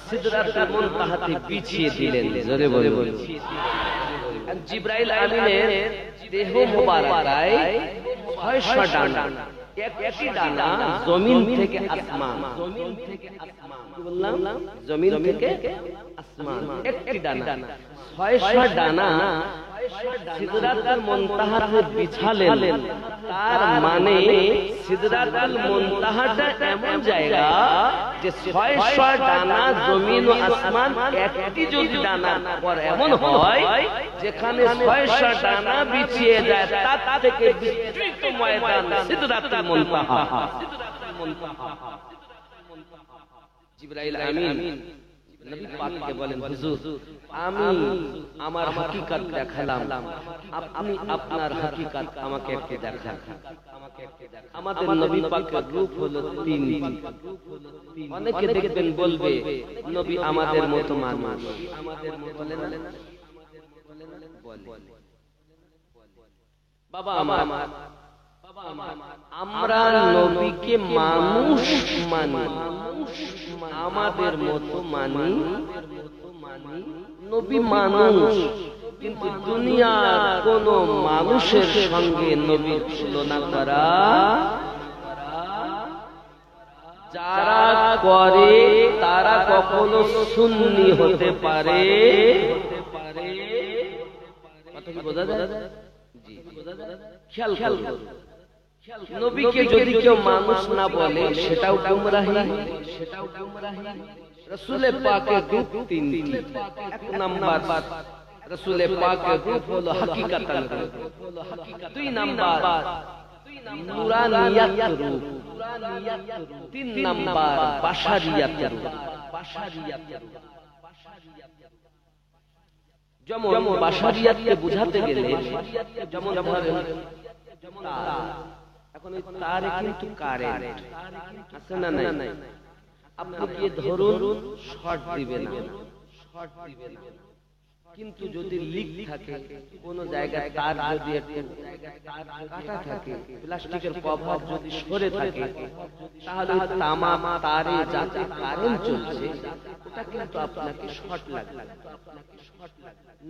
সিদরাতুল মুনতাহাতে বিছিয়ে দিলেন জোরে বলুন জিবরাইল আমিনের দেহ মোবারকায় 600 ডানা একটি ডানা জমিন থেকে আসমান কি বললাম জমিন থেকে আসমান একটি ডানা 600 ডানা সিদরাতুল মুনতাহাতে বিছালেন তার মানে সিদরাতুল মুনতাহাটা এমন জায়গা যে 600 ডানা জমিন ও আসমান একটি যদি ডানা পর এমন হয় যেখানে 600 ডানা বিছিয়ে যায় তার থেকে বিস্তৃত ময়দান সিদরাতুল মুনতাহা জিবরাইল আমিন নবী পাককে বলেন হুজুর আমি আমার হকিকত দেখালাম আপনি আপনার হকিকত আমাকে একটু দেখান আমাদের নবী পাকের রূপ হলো তিনটি অনেকে দেখবেন বলবে নবী আমাদের মতো মানুষ আমাদের মতো বলে না বলে বাবা আমার আমরা নবীকে মানুষ মানি আমাদের মতো মানি নবী মানুষ কিন্তু দুনিয়ার কোন মানুষের সঙ্গে নবীর তুলনা করা যারা করে তারা কখনো সুন্নি হতে পারে কথা কি বোঝা যায় জি বোঝা যায় খেয়াল করুন নবীকে যদি কেউ মানুষ না বলে সেটাও গুমরাহি রাসূলে পাকের রূপ তিনটি এক নাম্বার রাসূলে পাকের রূপ হলো হাকিকাতান দুই নাম্বার নুরানিয়াত রূপ তিন নাম্বার বাশারিয়াত রূপ যেমন বাশারিয়াতকে বোঝাতে গেলে যেমন ধরেন এখন ওই তারে কিন্তু কারেন্ট আছে না নাই আপনি কি ধরুন শর্ট দিবেন না কিন্তু যদি লিক থাকে, কোন জায়গায় তার যদি একটু কাটা থাকে, প্লাস্টিকের কভার যদি সরে থাকে, তাহলে তামাম তারে যাতে কারেন্ট চলছে ওটা কিন্তু আপনাকে শর্ট লাগবে।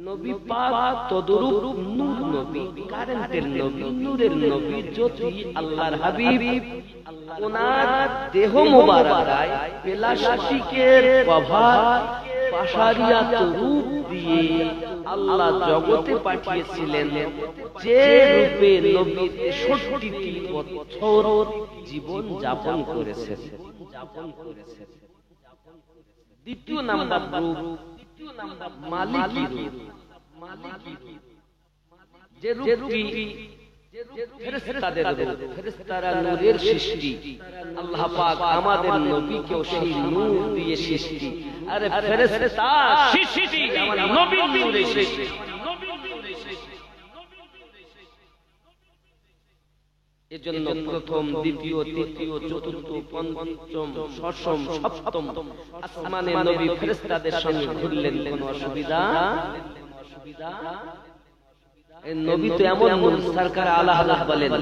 নবী পাক তদরূপ নূর নবী, কারেন্টের নবী, নূরের নবী, জ্যোতি, আল্লাহর হাবিব, ওনার দেহ মোবারকায় প্লাস্টিকের কভার পাশারিয়াত রূপ দিয়ে আল্লাহ জগতে পাঠিয়েছিলেন, যে রূপে নবী ৬৩টি বছর জীবন যাপন করেছেন। দ্বিতীয় নাম্বার রূপ মালিকি রূপ, যে রূপটি ফেরেশতাদের রূপ, ফেরেশতারা নূরের সৃষ্টি, আল্লাহ পাক আমাদের নবীকেও সেই নূর দিয়ে সৃষ্টি। আরে ফেরেশতা সৃষ্টি আমার নবীর নূরে সৃষ্টি। এজন্য প্রথম, দ্বিতীয়, তৃতীয়, চতুর্থ, পঞ্চম, ষষ্ঠ, সপ্তম আসমানে নবী ফেরেশতাদের সঙ্গে ঘুরলেন, কোনো অসুবিধা? নবী তো এমন নূর, সরকার আলা হালাত বলেন,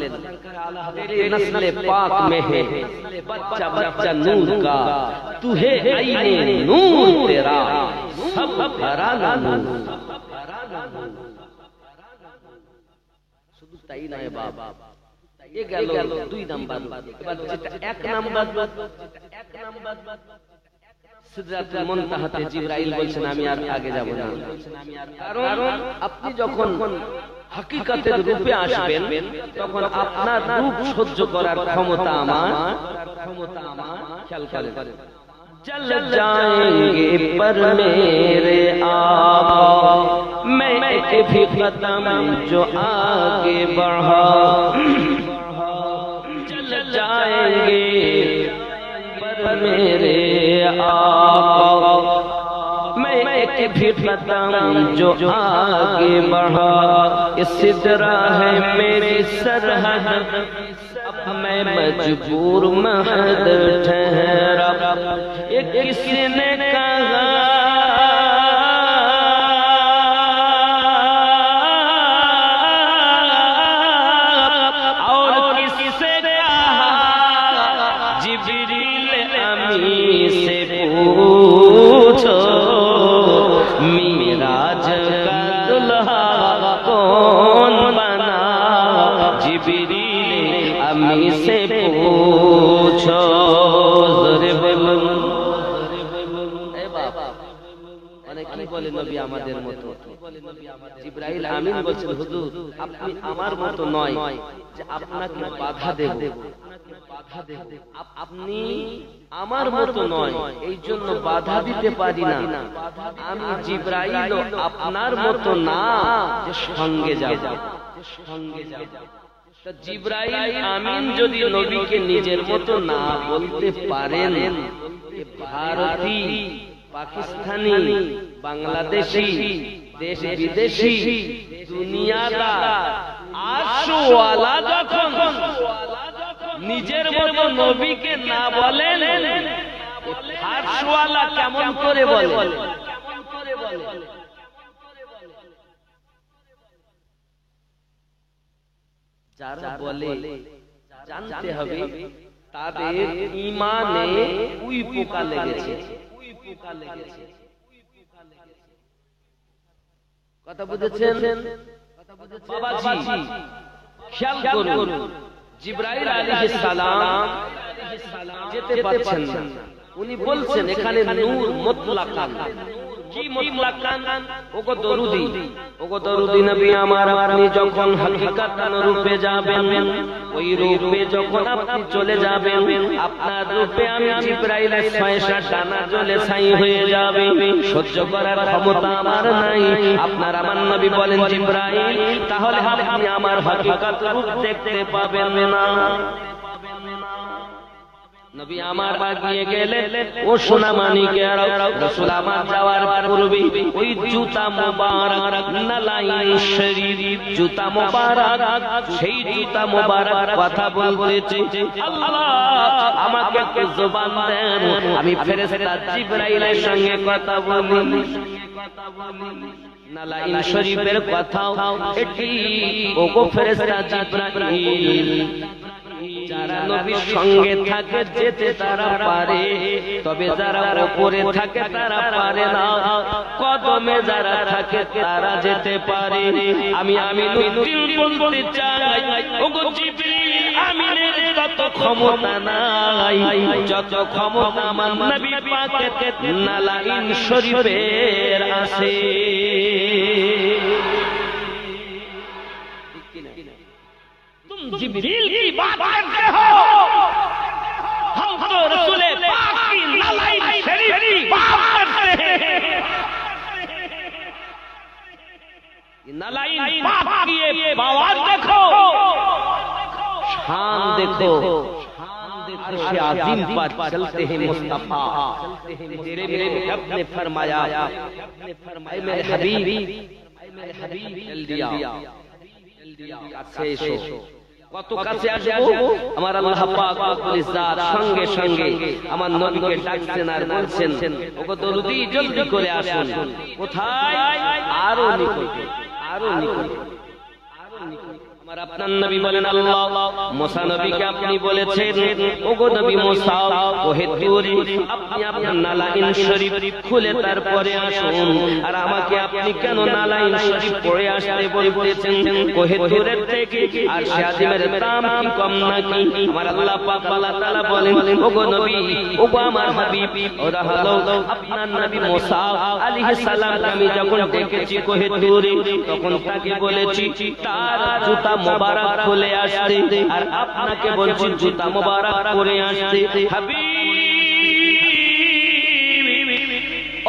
তেরে নসলে পাক में है बच्चा बच्चा नूर का, तू है आईने नूर तेरा सब घराना नूर। শুধু তাই নয় বাবা, এ গেল দুই নাম্বার। এবার যেটা এক নাম্বার, সিদরাতুল মুনতাহাতে জিবরাইল বলছেন আমি আর আগে যাব না, কারণ আপনি যখন হাকিকতের রূপে আসবেন তখন আপনার রূপ সহ্য করার ক্ষমতা আমার খেয়াল করেন। चल जाएंगे पर मेरे आप मैं एक भी कदम जो आगे बढ़ा, चल जाएंगे पर मेरे आप मैं एक भी कदम जो आगे बढ़ा, सिदरा है मेरी सरहद मैं मजबूर महद ठहरा। एक किसी ने कहा और किसी से कहा, जिब्रील अमी से पूछो मिराज का दुल्हा कौन बना, जिब्रील अमी से पूछो। কি বলে নবী আমাদের মতো? জিবরাইল আমিন বলছেন হুজুর আপনি আমার মতো নয় যে আপনাকে বাধা দেব, আপনি আমার মতো নয় এই জন্য বাধা দিতে পারি না। আমি জিবরাইল আপনার মতো না যে সঙ্গে যাব, সঙ্গে যাব। জিবরাইল আমিন যদি নবীকে নিজের মতো না বলতে পারেন, ভারতী, পাকিস্তানি, বাংলাদেশি, দেশ বিদেশি, দুনিয়াদার, আরশওয়ালা যখন নিজের মতো নবীকে না বলেন, আরশওয়ালা কেমন করে বলে? যারা বলে জানতে হবে তাদের ঈমানে উই পোকা লেগেছে। কথা বুঝেছেন বাবাজি? খেয়াল করুন, জিবরাইল আলাইহিস সালাম যেতে পারছেন না, উনি বলছেন এখানে নূর মুতলাকান। কি মুতলাকান? ওগো দরুদি, ওগো দরুদি নবী আমার, আপনি যখন হাকিকাতান রূপে যাবেন, ওই রূপে যখন আপনি চলে যাবেন, আপনার রূপে আমি জিবরাইলের ৬-৭ ডানা জ্বলে ছাই হয়ে যাবে, সহ্য করার ক্ষমতা আমার নাই। আপনার আমার নবী বলেন জিবরাইল তাহলে আপনি আমার হাকিকাত রূপ দেখতে পাবেন না। নবী আমার আগিয়ে গেলেন, ও সোনা মানিকের রাসূল আমার যাওয়ার পূর্বে ওই জুতা মোবারক, নালাইন শরীফ জুতা মোবারক, সেই জুতা মোবারক কথা বলতেছে, আল্লাহ আমাকে একটু জবান দেন, আমি ফেরেশতা জিবরাইলের সঙ্গে কথা বলি। নালাইন শরীফের কথা এটি ওগো ফেরেশতা জিবরাইল যারা নবীর সঙ্গে থাকে যেতে তারা পারে, তবে যারা উপরে থাকে তারা পারে না। কদমে যারা থাকে তারা যেতে পারে। আমি বলতে চাই ওগো জিবরিল আমিনের তত ক্ষমতা নাই যত ক্ষমতা আমার নবী পাকের নালাইন শরীফের আছে। जिब्रील की बात करते हो, हम तो रसूल पाक की नालाइन शरीफ की बात करते हैं। नालाइन पाक की ये बात देखो, शान देखो, अर्श अज़ीम पर चलते हैं मुस्तफा। तेरे मेरे रब ने फरमाया मेरे हबीब चल दिया কত কাছে আসবো আমার আল্লাহ পাক রব্বুল ইজ্জাত সঙ্গে সঙ্গে আমার নবীকে ডাকছেন আর বলছেন ওগো দরুদি জলদি করে আসুন। কোথায়? আরো নিকটে, আরো নিকটে। আমার আপনার নবী বলেন আল্লাহ মুসা নবীকে আপনি বলেছেন ওগো নবী মুসা ওহে তুরি আপনি আপনার নালাইন শরীফ খুলে তারপরে আসুন। আর আমাকে আপনি কেন নালাইন শরীফ পড়ে আসতে বলতেছেন? ওহে তুরের থেকে আর শাদিমের দাম কি কম নাকি? আমার আল্লাহ পাক আল্লাহ তাআলা বলেন ওগো নবী ওগো আমার হাবিব ওরা হলো আপনার নবী মুসা আলাইহিস সালাম আমি যখন ডেকেছি ওহে তুরি তখন তাকে বলেছি তার জুতা মুবারক খুলে আসতে, আর আপনাকে বলছি জুতা মুবারক পরে আসতে। হাবিব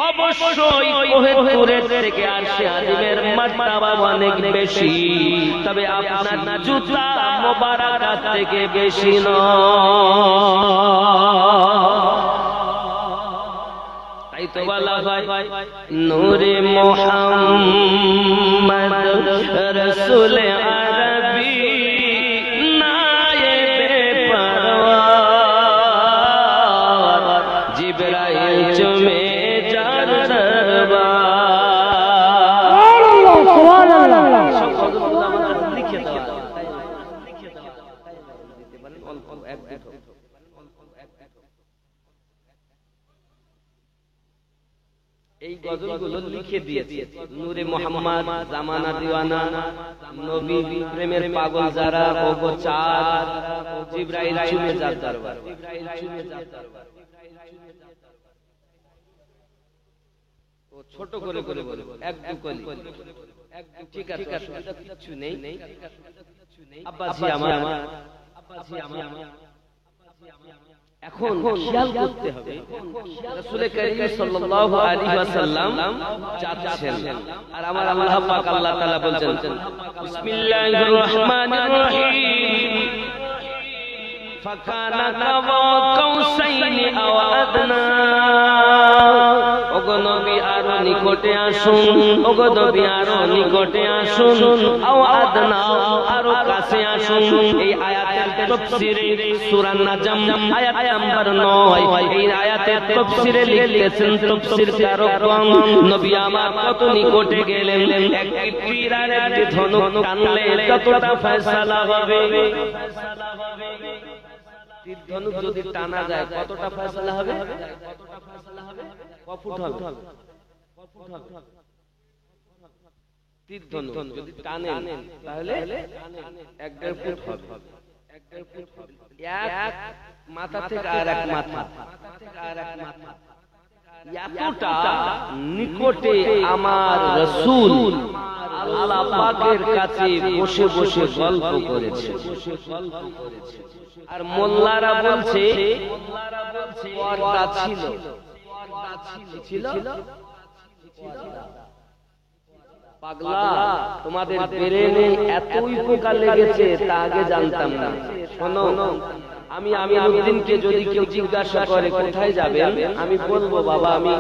অবশ্যই ওহে তুরের থেকে আরশে আজিমের মার্তবা অনেক বেশি, তবে আপনার জুতা মুবারক থেকে বেশি নয়। তাই তো বলা হয় নূরে মুহাম্মদ রাসূল আরবী নায়েবে পরওয়ার জিবরাইল চুমে যার দরবার। সুবহানাল্লাহ সুবহানাল্লাহ লিখে দাও, লিখে দাও দিতে পারেন অল্প এক দুটো। এই গজলগুলো লিখে দিয়েছে নূরে মুহাম্মদ জামানা দিওয়ানা নবী প্রেমের পাগল যারা ওগো চাঁদ জিবরাইল চুমে যার দরবার। ও ছোট করে করে বলে এক দু কলি ঠিক আছে কিছু নেই। আব্বাজি আমার এখন খেয়াল করতে হবে রাসূল করিম সাল্লাল্লাহু আলাইহি ওয়াসাল্লাম যাচ্ছেন আর আমার আল্লাহ পাক আল্লাহ তাআলা বলছেন বিসমিল্লাহির রহমানির রহিম ফাকানা কাওয়া কাউসাইনি আও আদনা। ওগো নবী আরো নিকটে আসুন, ওগো নবী আরো নিকটে আসুন, আও আদনা আরো কাছে আসুন। এই আয়াতের তাফসীরে সূরা নাজম আয়াত নাম্বার 9 এই আয়াতের তাফসীরে লিখেছেন তাফসীরকারগণ নবী আমার কত নিকটে গেলেন একটি তীর আর একটি ধনুক টানলে কতটা ফয়সালা হবে। তীর ধনুক যদি টানা যায় কতটা ফয়সালা হবে? কফুট হবে? তীর ধনুক যদি টানেন তাহলে 1.5 ফুট হবে। এক মাথা থেকে আর এক মাথা, এতটা নিকটে আমার রাসূল আল্লাহ পাকের কাছে বসে বসে গল্প করেছে। আর মোল্লারা বলছে পর্দা ছিল, ছিল পাগলা তোমাদের ব্রেনে এতই পোকা লেগেছে তা আগে জানতাম না। শোনো আমি আমিনুদ্দিনকে যদি কেউ জিজ্ঞাসা করে কোথায় যাবেন আমি বলবো বাবা আমি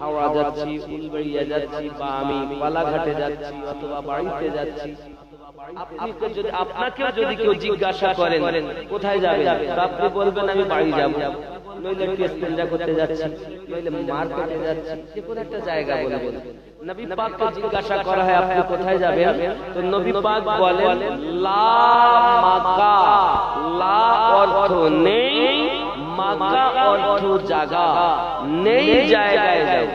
হাওড়া যাচ্ছি, উলবেড়িয়া যাচ্ছি, বা আমি বালাঘাটে যাচ্ছি অথবা বাড়িতে যাচ্ছি। আপনাকে যদি কেউ জিজ্ঞাসা করেন কোথায় যাবেন আপনি বলবেন আমি বাড়ি যাব। নইলে একটু ইস্তেঞ্জা করতে যাচ্ছি, নইলে মার্কেটে যাচ্ছি, যে কোনো একটা জায়গা বলে নবী পাককে জিজ্ঞাসা করা হয় আপনি কোথায় যাবেন, তো নবী পাক বলেন লা মাকা, লা অর্থ নেই, মাকা অর্থ জায়গা, নেই জায়গায় যাও।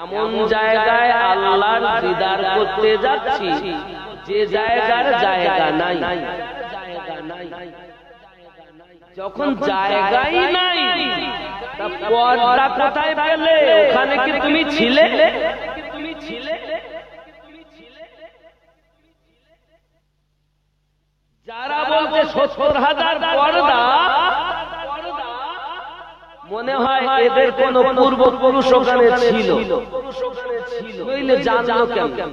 এমন জায়গায় আল্লাহর দিদার করতে যাচ্ছি যে জায়গার জায়গা নাই। যখন জায়গাই নাই তা পর্দা কোথায় পেলে? ওখানে কি তুমি ছিলে? যারা বলছে ৭০,০০০ পর্দা, মনে হয় এদের কোন পূর্বপুরুষ ওখানে ছিল, নইলে জানলো কেমন?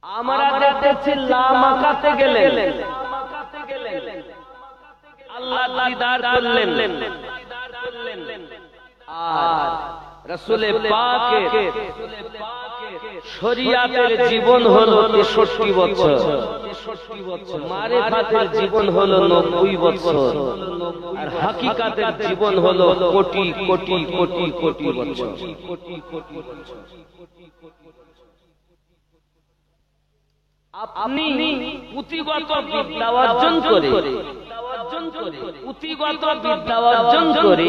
আমরা দেখতেছি লা মাকাতে গেলেন, আল্লাহ দিদার করলেন, আর রাসূলে পাকের শরিয়াতের জীবন হলো ৬৩ বছর, মারিফাতের জীবন হলো ৯০ বছর, আর হাকিকাতের জীবন হলো কোটি কোটি কোটি কোটি বছর। আপনি পুঁথিগত বিদ্যা অর্জন করে, পুঁথিগত বিদ্যা অর্জন করে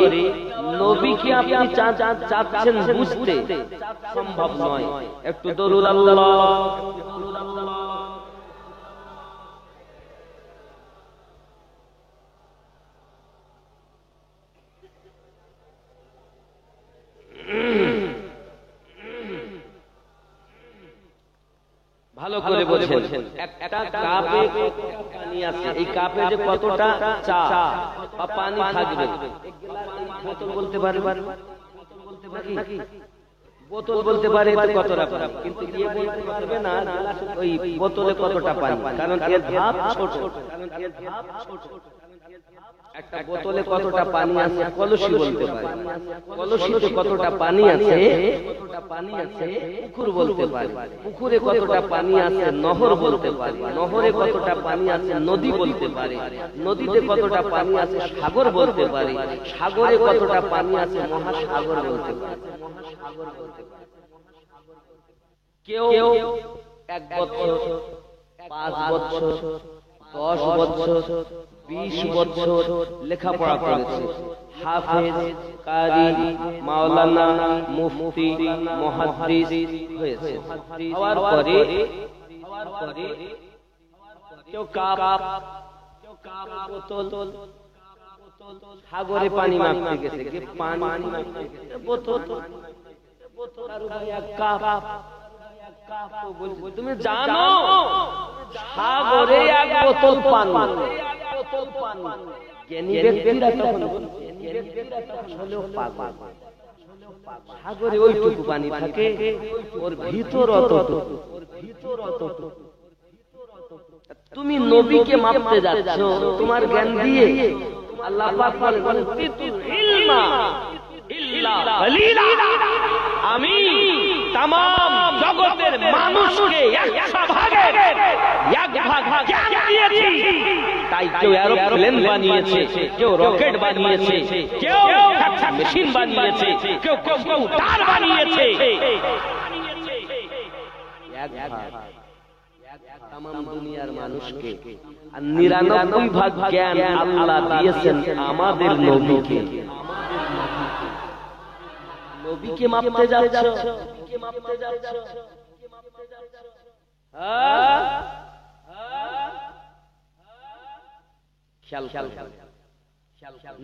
নবীকে আপনি চাচ্ছেন বুঝতে, সম্ভব নয়। একটু দরুদ আল্লাহ। ভালো করে বলছেন, একটা কাপে পানি আছে, এই কাপে যে কতটা চা বা পানি থাকবে বোতল বলতে পারে নাকি? বোতল বলতে পারে কতটা পানি, কিন্তু ইয়ে বলতে পারবে না ওই বোতলে কতটা পানি, কারণ এর ধাপ ছোট। একটা বোতলে কতটা পানি আছে কলসি বলতে পারে, কলসিতে কতটা পানি আছে পুকুর বলতে পারে, পুকুরে কতটা পানি আছে নহর বলতে পারে, নহরে কতটা পানি আছে নদী বলতে পারে, নদীতে কতটা পানি আছে সাগর বলতে পারে, সাগরে কতটা পানি আছে মহাসাগর বলতে পারে। কেউ ১ বছর, ৫ বছর, ১০ বছর, ২০ বছর লেখাপড়া করেছে, হাফেজ, কারি, মাওলানা, মুফতি, মুহাদ্দিস হয়েছে। হওয়ার পরে কেউ কাপ, বোতল, সাগরে পানি মাপতে গেছে, পানি বোতল, তুমি জানো সাগরে ১ বোতল পানি। জ্ঞানী ব্যক্তিরা তখন হলেও পাগল, সাগরে ওইটুকু পানি থাকে, ওর ভিতর অতটুকু। তুমি নবীকে মাপতে যাচ্ছ তোমার জ্ঞান দিয়ে। আল্লাহ পাক বলেন ইলমা ইল্লা কলিলা, আমি तमाम জগতের মানুষকে 100 ভাগের 1 ভাগ জ্ঞান দিয়েছি। তাই কেউ এরোপ্লেন বানিয়েছে, কেউ রকেট বানিয়েছে, কেউ মেশিন বানিয়েছে, কেউ কম্পিউটার বানিয়েছে। 1 ভাগ तमाम দুনিয়ার মানুষকে, আর 99 ভাগ জ্ঞান আল্লাহ দিয়েছেন আমাদের নবীকে। নবীকে মাপতে যাচ্ছ,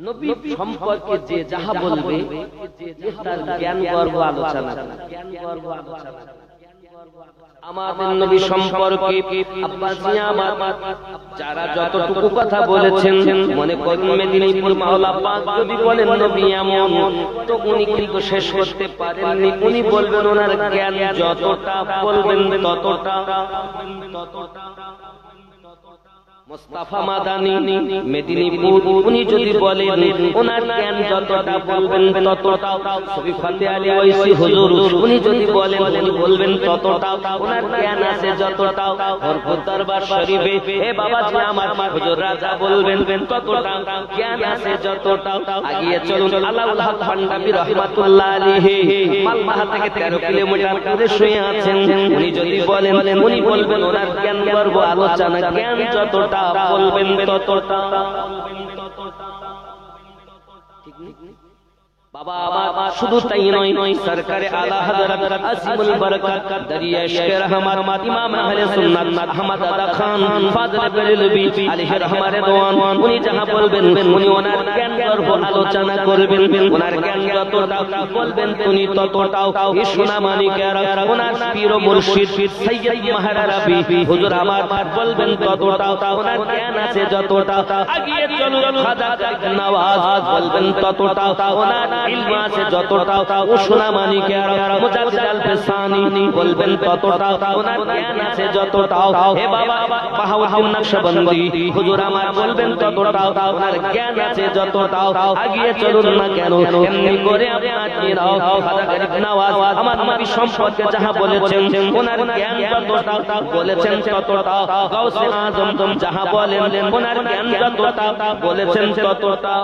নবী সম্পর্কে যে যাহা বলবে তার জ্ঞান গর্ব আলোচনা। আমাদের নবী সম্পর্কে আব্বাসিয়া আমার যারা যতটুকু কথা বলেছেন, মনে করুন মেদিনীপুর মাওলা পাক যদি বলেন নবী এমন, তো উনি কিন্তু শেষ করতে পারেননি। উনি বলবেন ওনার জ্ঞান যতটা বলবেন ততটা। মুস্তাফা মাদানী মেদিনীপুর, উনি যদি বলেন ওনার জ্ঞান যতটা বলবেন ততটা। সুফি ফাতে আলী ওয়াইসি হুজুর উনি যদি বলেন উনি বলবেন ততটা, ওনার জ্ঞান আছে যতটা। ভরপুর দরবার শরীফে হে বাবাজি আমার হুজুর রাজা বলবেন ততটা, জ্ঞান আছে যতটা। আগিয়ে চলুন আলাউল হক পাঞ্জাবি রাহমাতুল্লাহ আলাইহি মালবাহা থেকে 13 কিলোমিটার দূরে শুয়ে আছেন, উনি যদি বলেন উনি বলবেন ওনার জ্ঞান গর্ব আলোচনা, জ্ঞান যতটা বলবেন ততটা। বাবা আমার শুধু তাই নয়, সরকারে আলা হযরত আসিমুল বারাকাত দরিয়া ইশকে রহমত ইমাম আহলে সুন্নাত আহমদ আদা খান ফাজলে বেরেলভী আলাইহি রহমাত রিদওয়ান, উনি যাহা বলবেন উনি ওনার জ্ঞান গর্ব আলোচনা করবেন, ওনার জ্ঞান যতটা বলবেন উনি ততটাও। এই সোনা মানিকেরা ওনার পীর ও মুর্শিদ সৈয়দ মাহরাবি হুজুর আমার বলবেন ততটাও, ওনার জ্ঞান আছে যতটা। আগিয়ে চলুন খাজা নওয়াজ বলবেন ততটাও, ওনার ইলম আছে যতটাও। ও সোনা মানিকেরা মুজাদ্দিদ আল ফিসানি বলবেন ততটাও, ওনার জ্ঞান আছে যতটাও। হে বাবা বাহাউদ্দিন নকশবন্দি হুজুর আমার বলবেন ততটাও, ওনার জ্ঞান আছে যতটাও। আগিয়ে চলুন না কেন এমনি করে আপনারাও খাজা গরিব নওয়াজ আমার নবী সম্পর্কে যাহা বলেছেন ওনার জ্ঞান যতটাও বলেছেন ততটাও। গাউসে আজম যাহা বলেন ওনার জ্ঞান যতটাও বলেছেন ততটাও।